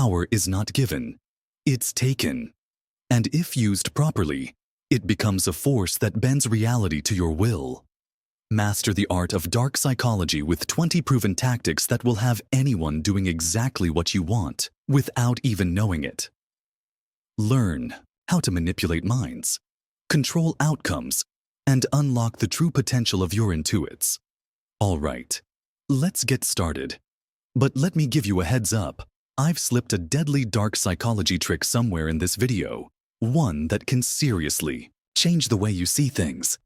Power is not given, it's taken. And if used properly, it becomes a force that bends reality to your will. Master the art of dark psychology with 20 proven tactics that will have anyone doing exactly what you want without even knowing it. Learn how to manipulate minds, control outcomes, and unlock the true potential of your intuits. All right, let's get started. But let me give you a heads up. I've slipped a deadly dark psychology trick somewhere in this video, one that can seriously change the way you see things.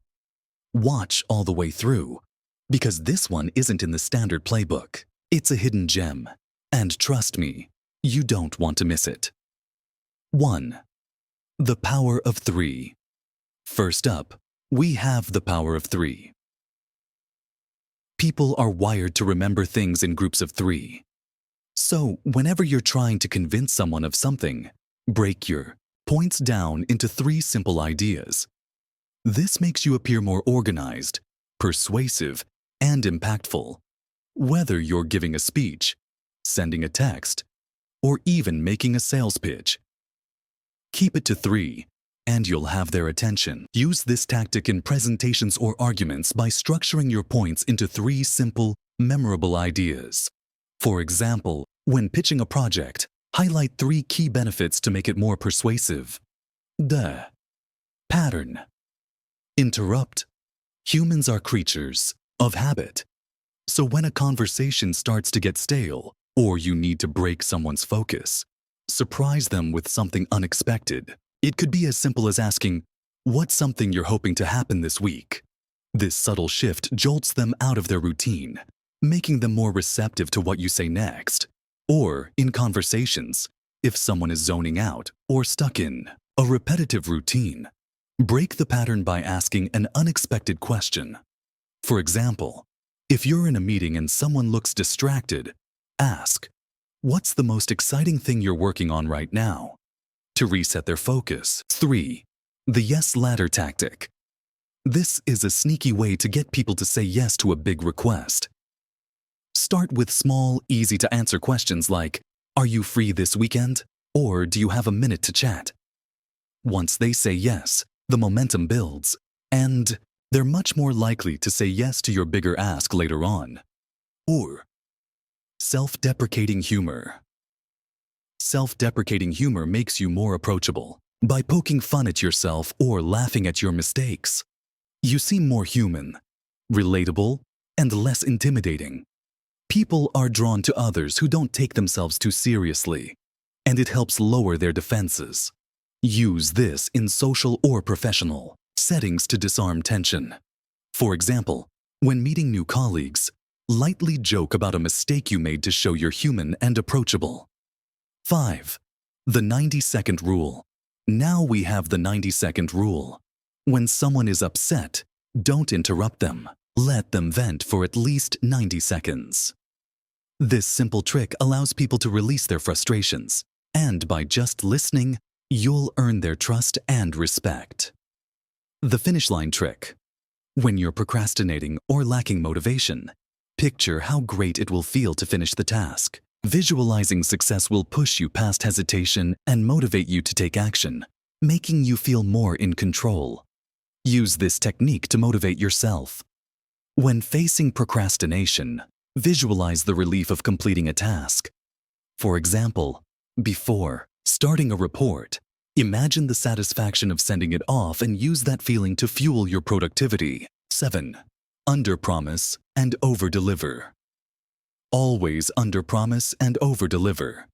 Watch all the way through, because this one isn't in the standard playbook. It's a hidden gem, and trust me, you don't want to miss it. 1. The power of 3. First up, we have the power of 3. People are wired to remember things in groups of 3. So, whenever you're trying to convince someone of something, break your points down into 3 simple ideas. This makes you appear more organized, persuasive, and impactful, whether you're giving a speech, sending a text, or even making a sales pitch. Keep it to 3, and you'll have their attention. Use this tactic in presentations or arguments by structuring your points into 3 simple, memorable ideas. For example, when pitching a project, highlight 3 key benefits to make it more persuasive. The pattern. Interrupt. Humans are creatures of habit. So when a conversation starts to get stale, or you need to break someone's focus, surprise them with something unexpected. It could be as simple as asking, "What's something you're hoping to happen this week?" This subtle shift jolts them out of their routine, making them more receptive to what you say next. Or, in conversations, if someone is zoning out or stuck in a repetitive routine, break the pattern by asking an unexpected question. For example, if you're in a meeting and someone looks distracted, ask, "What's the most exciting thing you're working on right now?" to reset their focus. 3. The yes ladder tactic. This is a sneaky way to get people to say yes to a big request. Start with small, easy-to-answer questions like, "Are you free this weekend?" or "Do you have a minute to chat?" Once they say yes, the momentum builds, and they're much more likely to say yes to your bigger ask later on. Or, self-deprecating humor. Self-deprecating humor makes you more approachable. By poking fun at yourself or laughing at your mistakes, you seem more human, relatable, and less intimidating. People are drawn to others who don't take themselves too seriously, and it helps lower their defenses. Use this in social or professional settings to disarm tension. For example, when meeting new colleagues, lightly joke about a mistake you made to show you're human and approachable. 5. The 90-second rule. Now we have the 90-second rule. When someone is upset, don't interrupt them. Let them vent for at least 90 seconds. This simple trick allows people to release their frustrations, and by just listening, you'll earn their trust and respect. The finish line trick. When you're procrastinating or lacking motivation, picture how great it will feel to finish the task. Visualizing success will push you past hesitation and motivate you to take action, making you feel more in control. Use this technique to motivate yourself. When facing procrastination, visualize the relief of completing a task. For example, before starting a report, imagine the satisfaction of sending it off and use that feeling to fuel your productivity. 7. Underpromise and overdeliver. Always underpromise and overdeliver.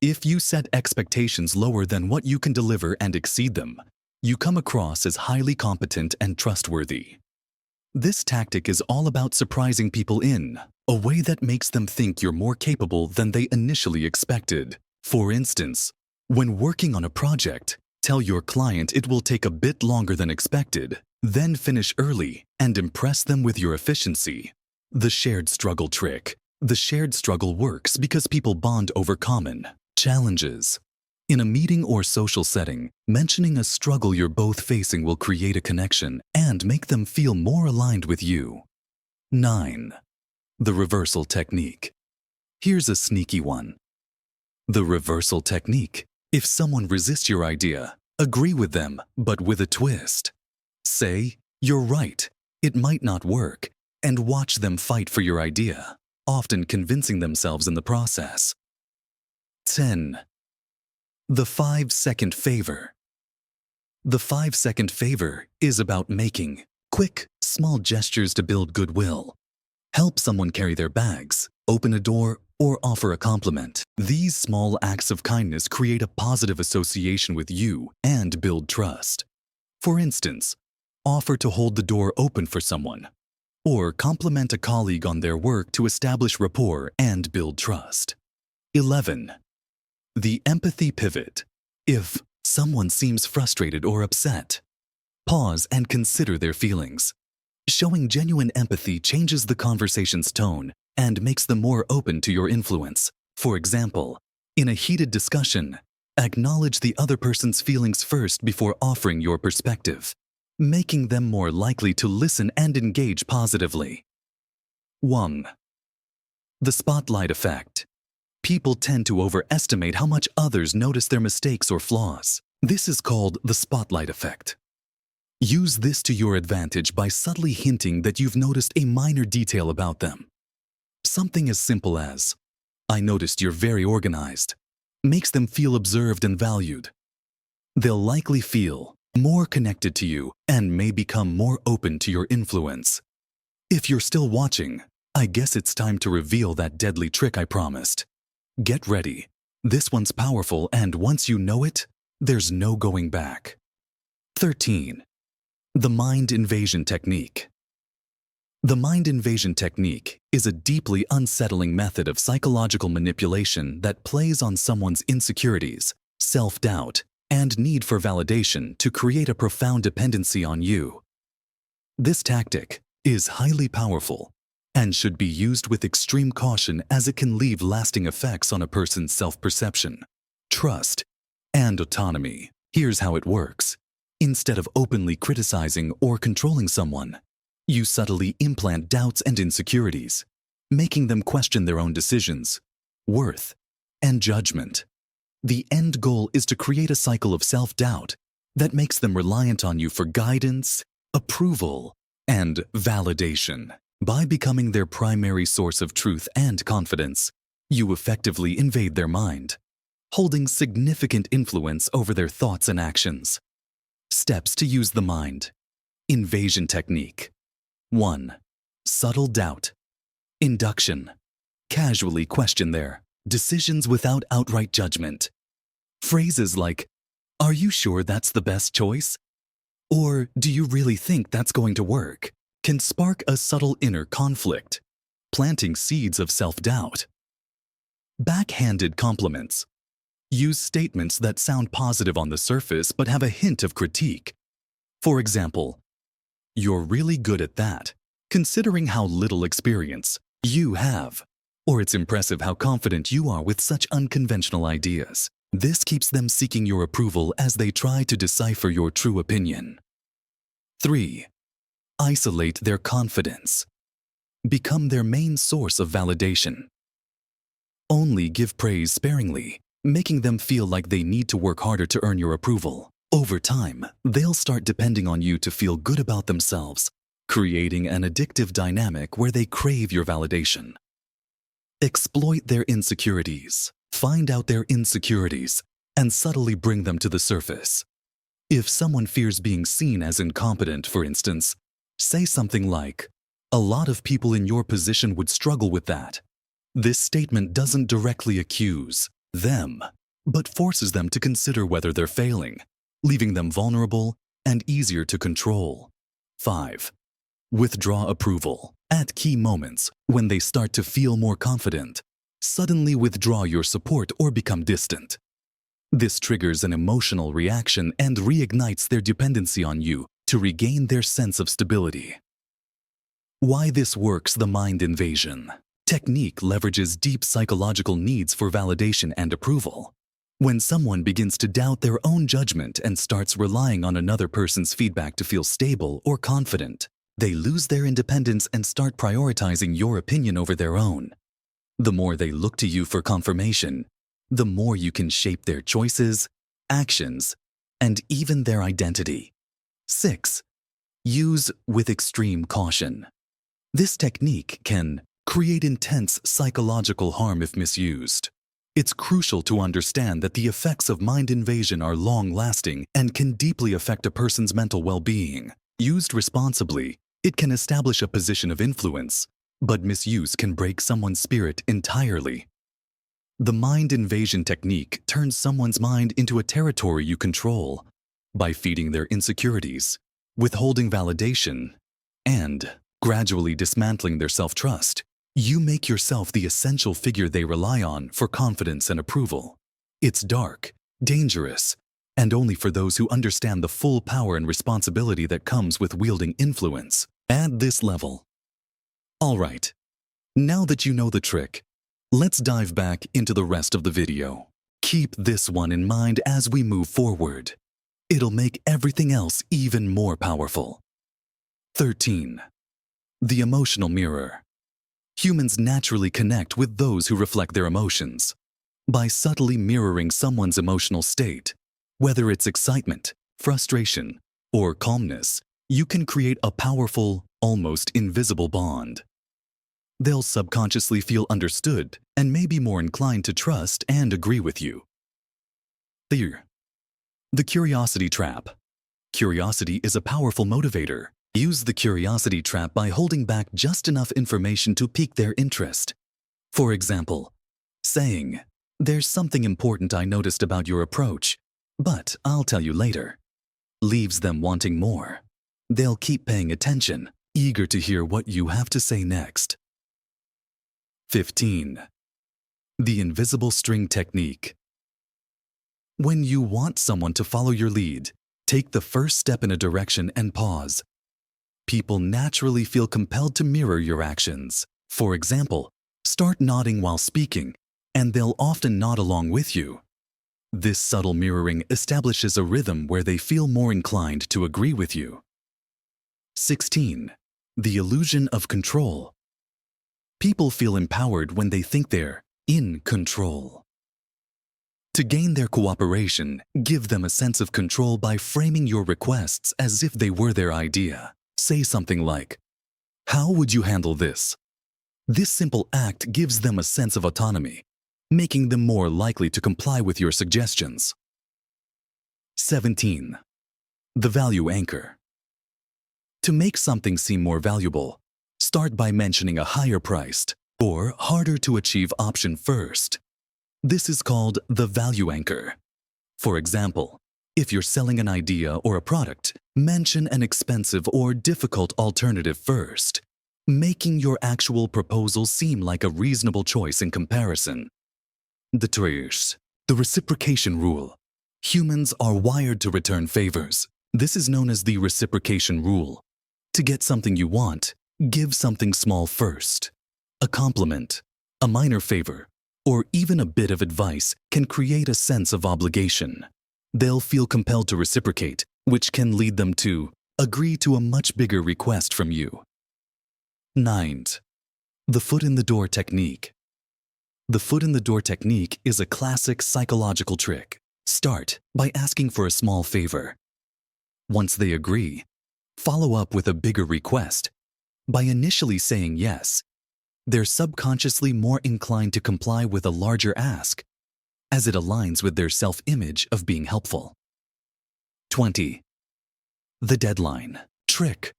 If you set expectations lower than what you can deliver and exceed them, you come across as highly competent and trustworthy. This tactic is all about surprising people in a way that makes them think you're more capable than they initially expected. For instance, when working on a project, tell your client it will take a bit longer than expected, then finish early and impress them with your efficiency. The shared struggle trick. The shared struggle works because people bond over common challenges. In a meeting or social setting, mentioning a struggle you're both facing will create a connection and make them feel more aligned with you. 9. The reversal technique. Here's a sneaky one. The reversal technique. If someone resists your idea, agree with them, but with a twist. Say, "You're right, it might not work," and watch them fight for your idea, often convincing themselves in the process. 10. The 5-second favor. The 5-second favor is about making quick, small gestures to build goodwill. Help someone carry their bags, open a door, or offer a compliment. These small acts of kindness create a positive association with you and build trust. For instance, offer to hold the door open for someone, or compliment a colleague on their work to establish rapport and build trust. 11. The empathy pivot. If someone seems frustrated or upset, pause and consider their feelings. Showing genuine empathy changes the conversation's tone and makes them more open to your influence. For example, in a heated discussion, acknowledge the other person's feelings first before offering your perspective, making them more likely to listen and engage positively. 1. The spotlight effect. People tend to overestimate how much others notice their mistakes or flaws. This is called the spotlight effect. Use this to your advantage by subtly hinting that you've noticed a minor detail about them. Something as simple as, "I noticed you're very organized," makes them feel observed and valued. They'll likely feel more connected to you and may become more open to your influence. If you're still watching, I guess it's time to reveal that deadly trick I promised. Get ready. This one's powerful, and once you know it, there's no going back. 13. The mind invasion technique. The mind invasion technique is a deeply unsettling method of psychological manipulation that plays on someone's insecurities, self-doubt, and need for validation to create a profound dependency on you. This tactic is highly powerful and should be used with extreme caution, as it can leave lasting effects on a person's self-perception, trust, and autonomy. Here's how it works. Instead of openly criticizing or controlling someone, you subtly implant doubts and insecurities, making them question their own decisions, worth, and judgment. The end goal is to create a cycle of self-doubt that makes them reliant on you for guidance, approval, and validation. By becoming their primary source of truth and confidence, you effectively invade their mind, holding significant influence over their thoughts and actions. Steps to use the mind invasion technique. 1. Subtle doubt. Induction. Casually question their decisions without outright judgment. Phrases like, "Are you sure that's the best choice?" or "Do you really think that's going to work?" can spark a subtle inner conflict, planting seeds of self-doubt. Backhanded compliments. Use statements that sound positive on the surface but have a hint of critique. For example, "You're really good at that, considering how little experience you have," or "It's impressive how confident you are with such unconventional ideas." This keeps them seeking your approval as they try to decipher your true opinion. 3. Isolate their confidence. Become their main source of validation. Only give praise sparingly, making them feel like they need to work harder to earn your approval. Over time, they'll start depending on you to feel good about themselves, creating an addictive dynamic where they crave your validation. Exploit their insecurities. Find out their insecurities and subtly bring them to the surface. If someone fears being seen as incompetent, for instance, say something like, "A lot of people in your position would struggle with that." This statement doesn't directly accuse them, but forces them to consider whether they're failing, leaving them vulnerable and easier to control. 5. Withdraw approval. At key moments, when they start to feel more confident, suddenly withdraw your support or become distant. This triggers an emotional reaction and reignites their dependency on you to regain their sense of stability. Why this works: the mind invasion technique leverages deep psychological needs for validation and approval. When someone begins to doubt their own judgment and starts relying on another person's feedback to feel stable or confident, they lose their independence and start prioritizing your opinion over their own. The more they look to you for confirmation, the more you can shape their choices, actions, and even their identity. 6. Use with extreme caution. This technique can create intense psychological harm if misused. It's crucial to understand that the effects of mind invasion are long-lasting and can deeply affect a person's mental well-being. Used responsibly, it can establish a position of influence, but misuse can break someone's spirit entirely. The mind invasion technique turns someone's mind into a territory you control by feeding their insecurities, withholding validation, and gradually dismantling their self-trust. You make yourself the essential figure they rely on for confidence and approval. It's dark, dangerous, and only for those who understand the full power and responsibility that comes with wielding influence at this level. All right, now that you know the trick, let's dive back into the rest of the video. Keep this one in mind as we move forward. It'll make everything else even more powerful. 13. The emotional mirror. Humans naturally connect with those who reflect their emotions. By subtly mirroring someone's emotional state, whether it's excitement, frustration, or calmness, you can create a powerful, almost invisible bond. They'll subconsciously feel understood and may be more inclined to trust and agree with you. The curiosity trap. Curiosity is a powerful motivator. Use the curiosity trap by holding back just enough information to pique their interest. For example, saying, "There's something important I noticed about your approach, but I'll tell you later," leaves them wanting more. They'll keep paying attention, eager to hear what you have to say next. 15. The invisible string technique. When you want someone to follow your lead, take the first step in a direction and pause. People naturally feel compelled to mirror your actions. For example, start nodding while speaking, and they'll often nod along with you. This subtle mirroring establishes a rhythm where they feel more inclined to agree with you. 16. The illusion of control. People feel empowered when they think they're in control. To gain their cooperation, give them a sense of control by framing your requests as if they were their idea. Say something like, "How would you handle this?" This simple act gives them a sense of autonomy, making them more likely to comply with your suggestions. 17. The value anchor. To make something seem more valuable, start by mentioning a higher-priced or harder-to-achieve option first. This is called the value anchor. For example, if you're selling an idea or a product, mention an expensive or difficult alternative first, making your actual proposal seem like a reasonable choice in comparison. The reciprocation rule. Humans are wired to return favors. This is known as the reciprocation rule. To get something you want, give something small first. A compliment, a minor favor, or even a bit of advice can create a sense of obligation. They'll feel compelled to reciprocate, which can lead them to agree to a much bigger request from you. 9. The foot-in-the-door technique. The foot-in-the-door technique is a classic psychological trick. Start by asking for a small favor. Once they agree, follow up with a bigger request. By initially saying yes, they're subconsciously more inclined to comply with a larger ask, as it aligns with their self-image of being helpful. 20. The deadline trick.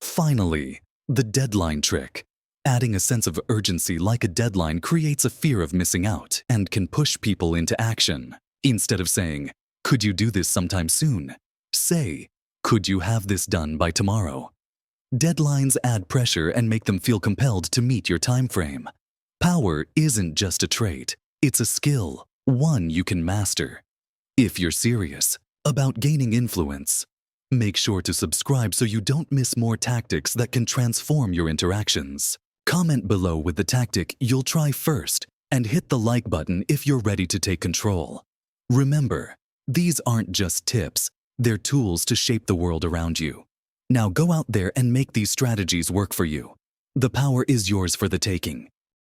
Finally, the deadline trick. Adding a sense of urgency like a deadline creates a fear of missing out and can push people into action. Instead of saying, "Could you do this sometime soon?" say, "Could you have this done by tomorrow?" Deadlines add pressure and make them feel compelled to meet your time frame. Power isn't just a trait, it's a skill, one you can master. If you're serious about gaining influence, make sure to subscribe so you don't miss more tactics that can transform your interactions. Comment below with the tactic you'll try first and hit the like button if you're ready to take control. Remember, these aren't just tips, they're tools to shape the world around you. Now go out there and make these strategies work for you. The power is yours for the taking.